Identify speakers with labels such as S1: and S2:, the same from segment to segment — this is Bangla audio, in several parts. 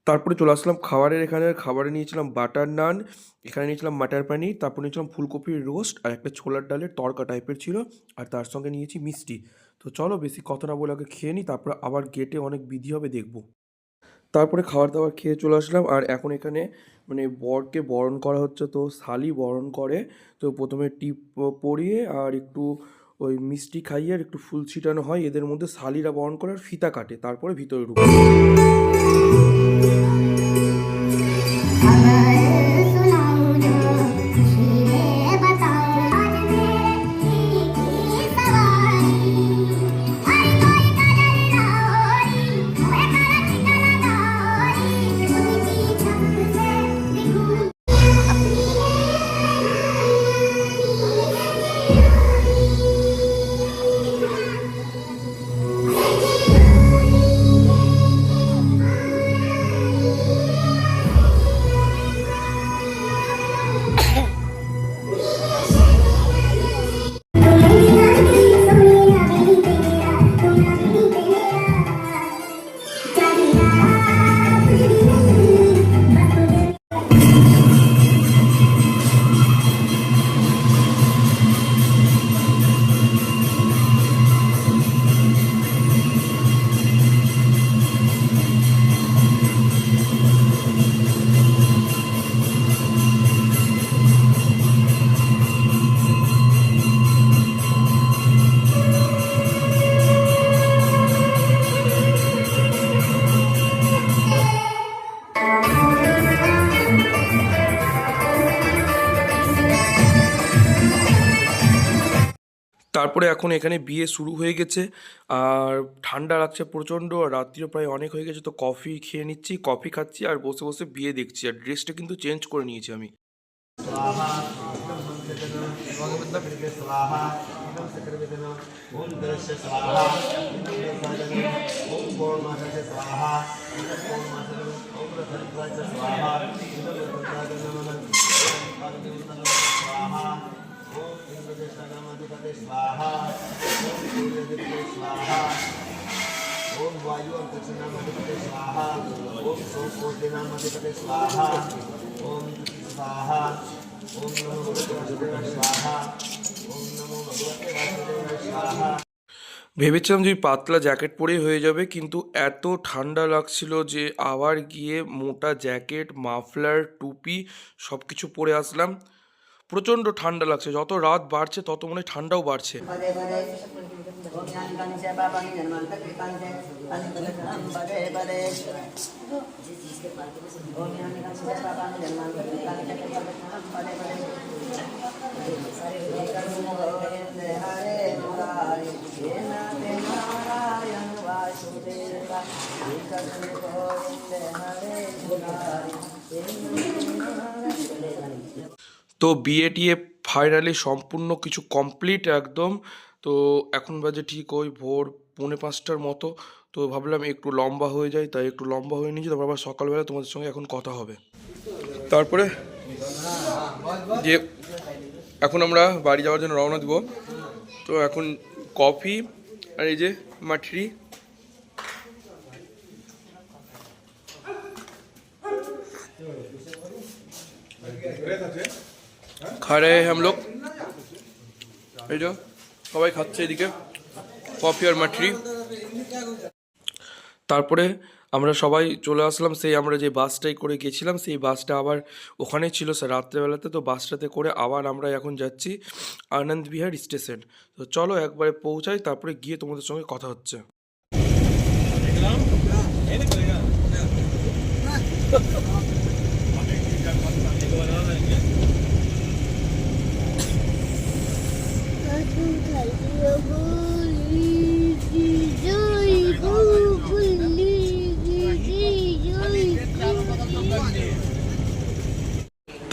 S1: তারপরে চলে আসলাম খাবারের এখানে। খাবারে নিয়েছিলাম বাটার নান, এখানে নিয়েছিলাম মাটার পানির, তারপর নিয়েছিলাম ফুলকপির রোস্ট আর একটা ছোলার ডালের তড়কা টাইপের ছিল, আর তার সঙ্গে নিয়েছি মিষ্টি। তো চলো বেশি কথা না বলে আগে খেয়ে নিই, তারপরে আবার গেটে অনেক বিধি হবে দেখবো। তারপরে খাবার দাবার খেয়ে চলে আসলাম, আর এখন এখানে মানে বরকে বরণ করা হচ্ছে, তো শালি বরণ করে। তো প্রথমে টিপ পরিয়ে আর একটু ওই মিষ্টি খাইয়ে আর একটু ফুল ছিটানো হয় এদের মধ্যে, শালিরা বরণ করে আর ফিতা কাটে, তারপরে ভিতরে ঢুকে। তারপরে এখন এখানে বিয়ে শুরু হয়ে গেছে, আর ঠান্ডা লাগছে প্রচণ্ড, আর রাত্রিও প্রায় অনেক হয়ে গেছে, তো কফি খেয়ে নিচ্ছি, কফি খাচ্ছি আর বসে বসে বিয়ে দেখছি, আর ড্রেসটা কিন্তু চেঞ্জ করে নিয়েছি আমি। स्वाहा इदं संसर्गेण भगवन्तः स्वाहा इदं सकर्वेदन ओम दर्श्य स्वाहा इदं संसर्गेण ओम पौर्णमासस्य स्वाहा इदं पौर्णमासस्य ओम रथत्राय स्वाहा इदं रथत्राय स्वाहा ओम इंद्रदेशानामधिपते स्वाहा ओम सूर्यदेवते स्वाहा ओम वायु अंतरिक्षनामधिपते स्वाहा ओम सोमकोटिनामधिपते स्वाहा ओम स्वाहा ओम नमो भगवते वासुदेवाय स्वाहा ओम नमो भगवते वासुदेवाय स्वाहा। ভেবেছিলাম যে পাতলা জ্যাকেট পরেই হয়ে যাবে, কিন্তু এত ঠান্ডা লাগছিল যে আবার গিয়ে মোটা জ্যাকেট, মাফলার, টুপি সব কিছু পরে আসলাম। প্রচণ্ড ঠান্ডা লাগছে, যত রাত বাড়ছে তত মনে হয় ঠান্ডাও বাড়ছে। তো বিয়ে টিয়ে ফাইনালি সম্পূর্ণ কিছু কমপ্লিট একদম। তো এখন বাজে ঠিক ওই ভোর 4:45টার মতো। তো ভাবলাম একটু লম্বা হয়ে যায়, তাই একটু লম্বা হয়ে নিয়েছি, তারপর আবার সকালবেলা তোমাদের সঙ্গে এখন কথা হবে। তারপরে যে এখন আমরা বাড়ি যাওয়ার জন্য রওনা দিব। তো এখন কফি আর এই যে মাঠরি, खा रहे हैं हम लोग, এই যে সবাই খাচ্ছে এদিকে কফি আর মাঠরি। তারপরে আমরা সবাই চলে আসলাম, সেই আমরা যে বাসটাই করে গেছিলাম সেই বাসটা আবার ওখানে ছিল স্যার রাত্রেবেলাতে, তো বাসটাতে করে আবার আমরা এখন যাচ্ছি আনন্দ বিহার স্টেশন। তো চলো একবারে পৌঁছাই, তারপরে গিয়ে তোমাদের সঙ্গে কথা হচ্ছে।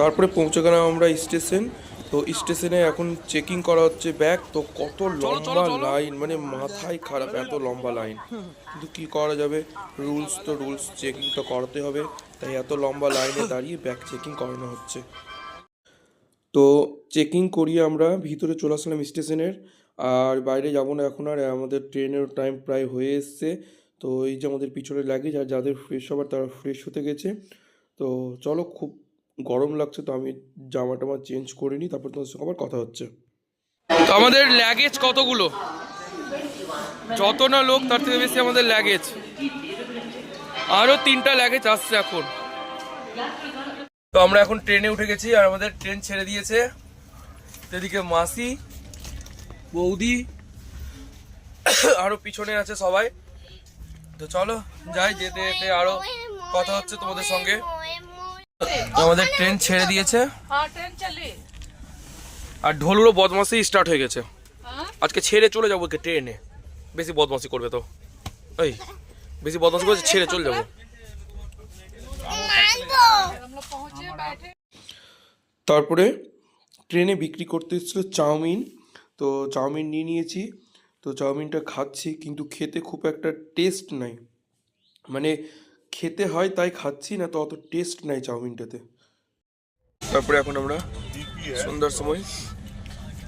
S1: তারপরে পৌঁছে গেলাম আমরা স্টেশন। তো স্টেশনে এখন চেকিং করা হচ্ছে ব্যাগ, তো কত লম্বা লাইন, মানে মাথায় খারাপ এত লম্বা লাইন, কিন্তু কি করা যাবে, রুলস তো রুলস, চেকিং তো করতে হবে, তাই এত লম্বা লাইনে দাঁড়িয়ে ব্যাগ চেকিং করানো হচ্ছে। তো চেকিং করিয়ে আমরা ভিতরে চলে আসলাম স্টেশনের, আর বাইরে যাব না এখন, আর আমাদের ট্রেনের টাইম প্রায় হয়ে এসছে।
S2: তো এই যে আমাদের পিছনে লাগেজ, আর যাদের ফ্রেশ হবার তারা ফ্রেশ হতে গেছে। তো চলো, খুব গরম লাগছে তো আমি জামা টামা চেঞ্জ করে নিই, তারপর তোমার সঙ্গে আবার কথা হচ্ছে। তো আমাদের লাগেজ কতগুলো, যত না লোক তার থেকে বেশি আমাদের লাগেজ, আরও 3টা লাগেজ আসছে এখন। তো আমরা এখন ট্রেনে উঠে গেছি আর আমাদের ট্রেন ছেড়ে দিয়েছে। এদিকে মাসি, বৌদি, আরো পিছনে আছে সবাই। তো চলো যাই, যেতে যেতে আরো কথা হচ্ছে তোমাদের সঙ্গে। আমাদের ট্রেন ছেড়ে দিয়েছে আর ঢোলুরও বদমাশি স্টার্ট হয়ে গেছে। আজকে ছেড়ে চলে যাবো ট্রেনে, বেশি বদমাশি করবে তো, এই বেশি বদমাশি করছে, ছেড়ে চলে যাবো। তারপরে ট্রেনে বিক্রি করতে এসেছিলো চাউমিন, তো চাউমিন নিয়ে নিয়েছি। তো চাউমিনটা খাচ্ছি, কিন্তু খেতে খুব একটা টেস্ট নাই, মানে খেতে হয় তাই খাচ্ছি, না তো অত টেস্ট নাই চাউমিনটাতে। তারপরে এখন আমরা সন্ধ্যার সময়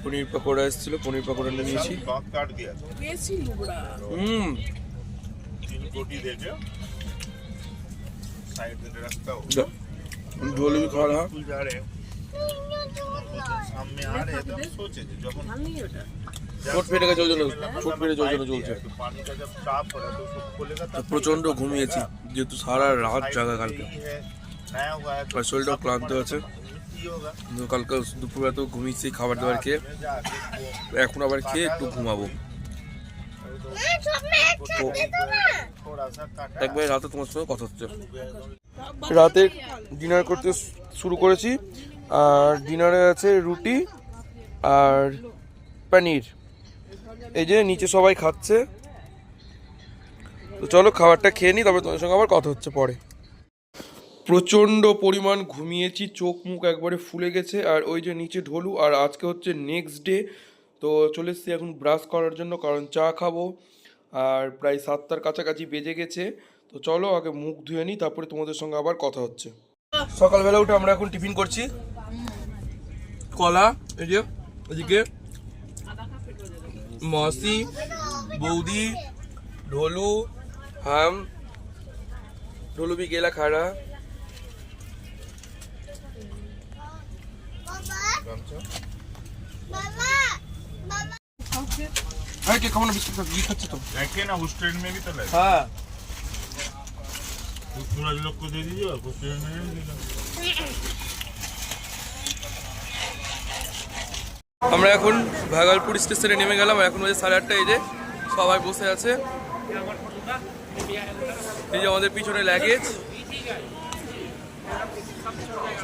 S2: পনির পাকোড়া এসেছিলো, পনির পাকোড়া নিয়ে নিয়েছি। ढोल भी खा रहा, চোট ফেটে গেছে ওই জন্য, চোট ফেটেছে ওই জন্য চলছে। প্রচন্ড ঘুমিয়েছি যেহেতু সারা রাত জাগা কালকে, আর শরীরটাও ক্লান্ত আছে। কালকে দুপুরবেলা তো ঘুমিয়েছি খাবার দাবার খেয়ে, এখন আবার খেয়ে একটু ঘুমাবো। একবার রাতে তোমার সঙ্গে কথা হচ্ছে। রাতে ডিনার করতে শুরু করেছি, আর ডিনারে আছে রুটি আর পনির। এই যে নিচে সবাই খাচ্ছে, তো চলো খাবারটা খেয়ে নিই, তারপরে তোমার সঙ্গে আবার কথা হচ্ছে পরে। প্রচণ্ড পরিমাণ ঘুমিয়েছি, চোখ মুখ একবারে ফুলে গেছে। আর ওই যে নিচে ঢোলু, আর আজকে হচ্ছে নেক্সট ডে। তো চলে এসেছি এখন ব্রাশ করার জন্য, কারণ চা খাবো, আর প্রায় 7টার কাছাকাছি বেজে গেছে। তো চলো আগে মুখ ধুয়ে নিই, তারপরে তোমাদের সঙ্গে আবার কথা হচ্ছে। সকালবেলা উঠে আমরা এখন টিফিন করছি, কলা, এই যে এদিকে মাসি, বৌদি, ঢোলু, हम ढोलू भी गेला खा रहा। अरे क्या खाना बिस्कुट का ये खच्चे तो
S3: रखे ना उस ट्रेन में भी तो लगे।
S2: हाँ
S3: सूरज लोग को दे दीजिए और उस ट्रेन में भी दे दो।
S2: আমরা এখন ভাগলপুর স্টেশনে নেমে গেলাম, এখন বাজে 8:30। এই যে সবাই বসে আছে, এই যে আমাদের পিছনে লাগেজ,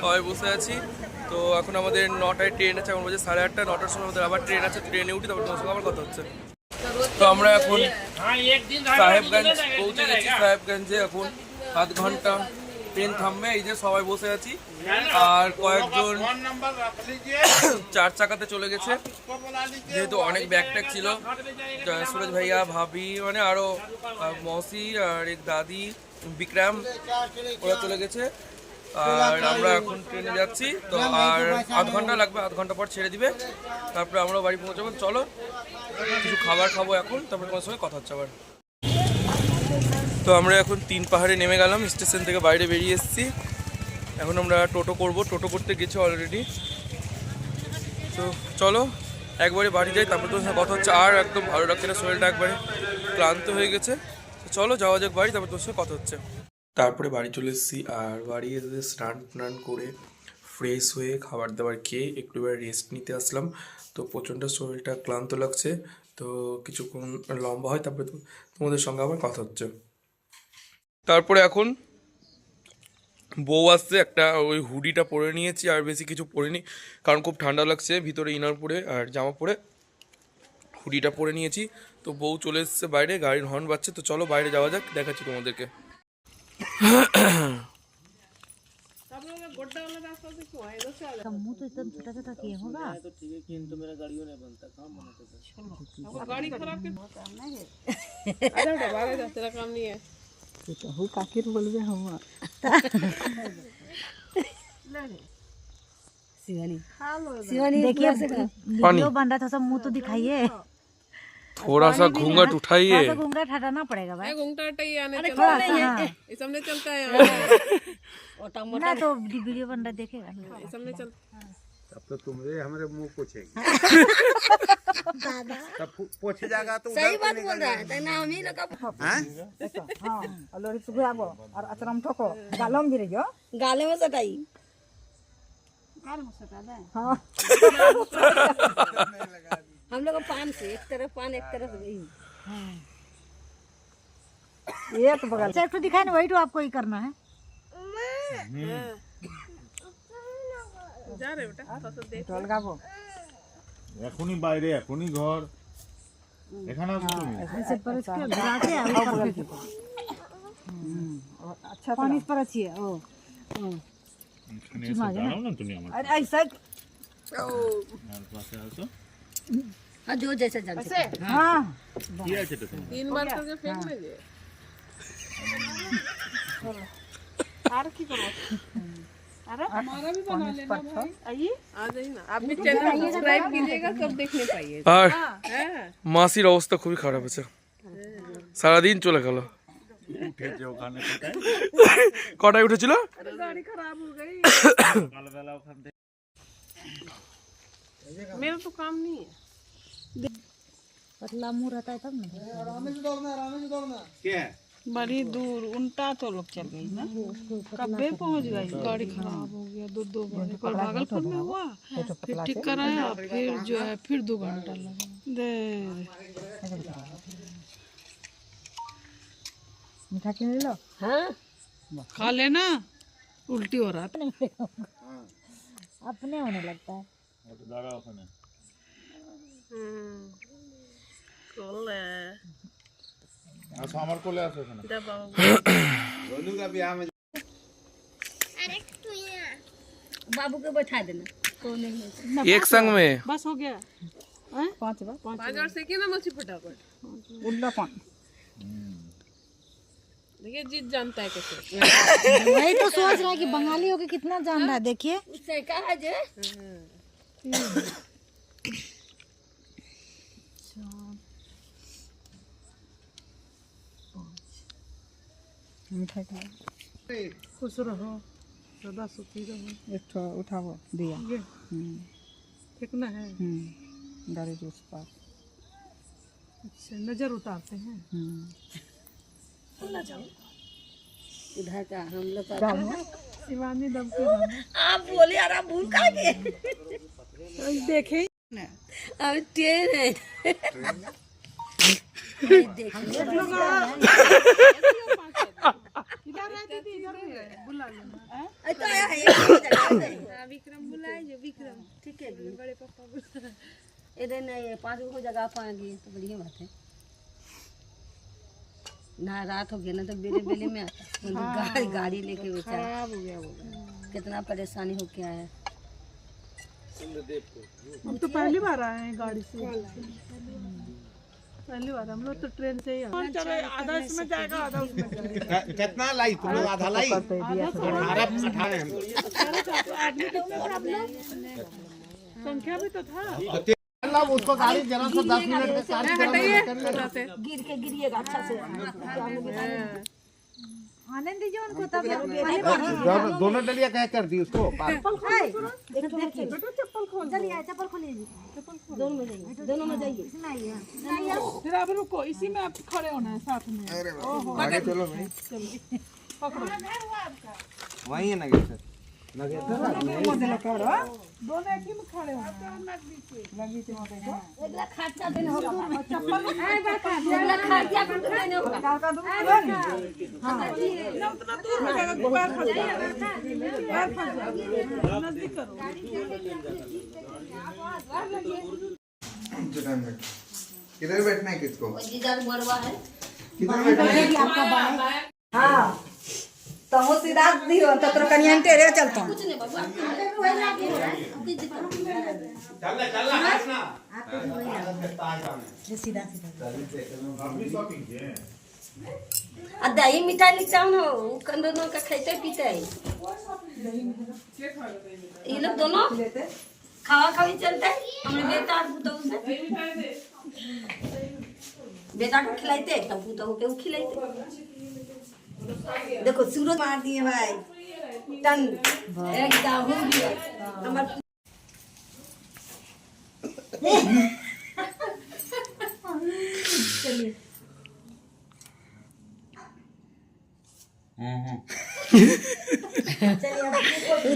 S2: সবাই বসে আছি। তো এখন আমাদের 9টায় ট্রেন আছে, এখন বাজে 8:30। 9টার সময় আমাদের আবার ট্রেন আছে, ট্রেনে উঠি, তারপর তোমার সঙ্গে আবার কথা হচ্ছে। তো আমরা এখন সাহেবগঞ্জ পৌঁছে গেছি। সাহেবগঞ্জে এখন 7 ঘন্টা ট্রেন থামবে। এই যে সবাই বসে আছি, আর কয়েকজন 4 চাকাতে চলে গেছে, যেহেতু অনেক ব্যাগ ট্যাগ ছিল। সুরজ ভাইয়া, ভাবি, মানে আরো মৌসি আর এক দাদি, বিক্রম, ওরা চলে গেছে। আর আমরা এখন ট্রেনে যাচ্ছি, তো আর 8 ঘন্টা লাগবে, 8 ঘন্টা পর ছেড়ে দিবে, তারপরে আমরা বাড়ি পৌঁছাবো। চলো কিছু খাবার খাবো এখন, তারপরে তোমার সঙ্গে কথা হচ্ছে আবার। তো আমরা এখন 3 পাহাড়ে নেমে গেলাম, স্টেশন থেকে বাইরে বেরিয়ে এসেছি। এখন আমরা টোটো করব, টোটো করতে গেছি অলরেডি। তো চলো একবারে বাড়ি যাই, তারপর তোমার সঙ্গে কথা হচ্ছে। আর একদম ভালো লাগছে না, শরীরটা একবারে ক্লান্ত হয়ে গেছে। তো চলো যাওয়া যাক বাড়ি, তারপর তোমার সঙ্গে কথা হচ্ছে। তারপরে বাড়ি চলে এসেছি, আর বাড়ি এসে স্নান টান করে ফ্রেশ হয়ে খাবার দাবার খেয়ে একটু এবার রেস্ট নিতে আসলাম। তো প্রচণ্ড শরীরটা ক্লান্ত লাগছে, তো কিছুক্ষণ লম্বা হয়, তারপরে তোমাদের সঙ্গে আবার কথা হচ্ছে। তারপরে এখন বউ আসছে, একটা ওই হুডিটা পরে নিয়েছি, আর বেশি কিছু পরিনি, কারণ খুব ঠান্ডা লাগছে। ভিতরে ইনার পরে আর জামা পরে হুডিটা পরে নিয়েছি। তো বউ চলে এসছে বাইরে, গাড়ির হর্ন বাজছে। তো চলো বাইরে যাওয়া যাক, দেখাচ্ছি তোমাদেরকে।
S4: मुंह तो एकदम छोटा छोटा किए होगा
S5: तो ठीक है कि तो मेरा गाड़ियों नहीं बनता काम बनाते थे
S6: गाड़ी खराब अरे डबागा जा तेरा काम नहीं है
S4: तो हु काकिर बोलबे हम शिवानी शिवानी देखिए वीडियो बन रहा था, सब मुंह तो दिखाइए।
S2: थोड़ा सा घूंघट उठाइए।
S4: थोड़ा सा घूंघट हटाना पड़ेगा भाई।
S6: घूंघटा ये आने चलता
S4: थोड़ा
S6: है,
S4: सा, हाँ।
S6: ये सामने चलता है
S4: ना तो वीडियो बन रहा देखेगा ना।
S6: ये सामने चलता
S1: अब तो तुमरे हमारे मुंह पोछेगी। तब पोछे जाएगा तो
S7: सही बात बोल रहा है ना हम ही लगा
S8: लोरी सुगु आबो और अचरम ठोको गालम गिरे जो
S7: गाले में सटाई
S8: हां
S7: हम लोग पान से एक तरफ पान एक तरफ गई
S8: एक बगल
S4: अच्छा एक तो दिखाए ना वही तो आपको ही करना है।
S6: जा रहे बेटा थोड़ा सा देख
S8: ढोल गाबो
S3: এখনই বাইরে এখনই ঘর এখানে আছো তুমি
S4: ऐसे पर इसके घुराते हैं ऊपर से।
S8: अच्छा
S4: पानी पर अच्छी है ओ
S3: এখানে এসে দাঁড়াও না তুমি আমার
S8: अरे ऐसा
S3: আর পাশে আসো
S7: हाँ जो जैसे जानते
S8: हां
S3: কি আছে এটা তোমার
S6: 3 बार करके फेंक ले और की करो अरे हमारा भी बना लेना भाई आइए आ जाइए ना आप भी चैनल सब्सक्राइब कीजिएगा सब देखने पाइए
S2: আর
S6: हैं
S2: মাসির অবস্থা খুবই খারাপ আছে, সারাদিন চলে গেল।
S3: উঠেছে ওখানে কোথায়
S2: কটায় উঠেছিল?
S6: गाड़ी खराब हो गई
S3: সকালবেলা ওখান থেকে
S6: मेरा तो काम नहीं है
S4: पतला मुंह रहता है तब ना।
S1: क्या है?
S6: बड़ी दूर उल्टा तो लोग चल गई ना कब्बे पहुंच गई गाड़ी खराब हो गया दो बार एक बार भागलपुर में हुआ फिर ठीक कराया फिर जो है फिर 2 घंटा लगा दे
S8: मीठा के ले लो
S7: हाँ
S6: खा लेना उल्टी हो रहा था
S4: अपने होने लगता है।
S3: দাঁড়াও ওখানে আসো আমার কোলে আসো এখানে
S1: रोनू का ब्याह में
S7: बाबू को बैठा देना कोने में
S2: एक संग में
S6: बस हो गया
S8: 5 बार
S6: 5 और सेके ना मच्छी फटाफट
S8: उल्ला पान
S6: देखिए जीत जानता है कैसे
S4: वही तो सोच रहा है कि बंगाली होके कितना जान रहा है देखिए।
S7: उससे कहा जे
S8: मीठा के
S6: खुश रहो सदा सुखी रहो
S8: एक ठो उठाओ दिया
S6: ये फेंकना है
S8: गाड़ी के उस पार
S6: अच्छा नजर उतारते हैं
S7: इधर का हम लोग का
S6: शिवानी दम के रहना
S7: आप बोले यार आप भूल का गए
S6: देखे
S7: अब ट्रेन है
S6: बुला लेना
S7: अच्छा है
S6: विक्रम बुलाइए विक्रम
S7: ठीक है
S6: बड़े पापा बुला
S7: इधर नहीं 5 को जगह पाएंगे तो बढ़िया बात है ना रात हो गया ना तो बेले बेले में आता गाड़ी लेके बेचारा
S6: खराब हो गया वो
S7: कितना परेशानी हो के आया
S6: हम तो पहली बार आए हैं गाड़ी से पहली बार हम लोग तो ट्रेन से ही आए चलो आधा इसमें जाएगा आधा उसमें जाएगा
S1: कितना लाई तुम लोग? आधा लाई 18
S6: आदमी तो संख्या भी तो था
S1: उसको गाड़ी जरा सा 10 मिनट में चार्ज
S7: गिर के गिरिएगा अच्छा से
S4: आनंद दीजिए उनको तब
S1: दोनों डलिया कह कर दी उसको
S4: चप्पल खोलिए
S7: दोनों में जाइए
S6: फिर आप रुको इसी में आप खड़े होना है साथ में
S1: आगे चलो भाई वही है ना सर
S6: दोनों एक ही में खड़े होना
S7: अगला खर्चा देना होगा चप्पल अगला खर्चा देना होगा
S6: ना उतना दूर हो जाएगा पैर फंस जाएगा पैर फंस जाएगा नजदीक करो
S1: किधर बैठना है किसको?
S7: जिधर मरवा है
S1: किधर बैठना है?
S8: हां तो हो सीधा दियो तो तोर कनिया टेरे चलता
S7: कुछ नहीं बाबू
S4: सीधा सीधा
S7: दही मिठाई लिचाओ ना दोनों का खाते पीते ये लोग दोनों खावा खावी चलता है हमने बेटा और बुतऊ से
S8: बेटा को खिलाते तब पुतहू के खिलाते। देखो सूरज मार दिए भाई टन एकदम हो गया हमार चलिए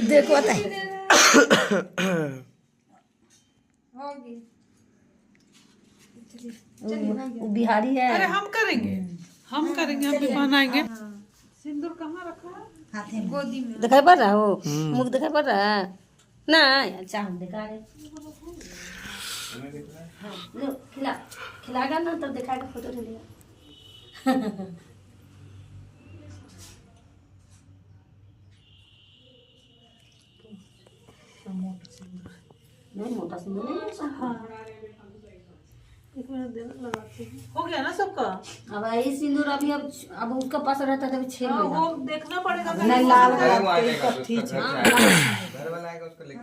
S8: देखो वो बिहारी है।
S6: अरे हम करेंगे हम भी बनाएंगे। सिंदूर कहाँ रखा है? गोदी में।
S8: दिखाई पड़ रहा हो मुख दिखाई पड़ रहा है ना? अच्छा हम दिखा रहे। हाँ, लो खिलागा ना तब दिखाएगा फोटो ले नहीं मोटा सिंदूर नहीं।
S6: एक मिनट देना लगाते हैं। हो गया ना सबका?
S8: अब ये सिंदूर अभी अब उसका पास रहता है तभी 6
S6: हाँ,
S8: महीना
S6: वो देखना पड़ेगा।
S8: नहीं लाल
S1: घर वाला आएगा उसको लेकर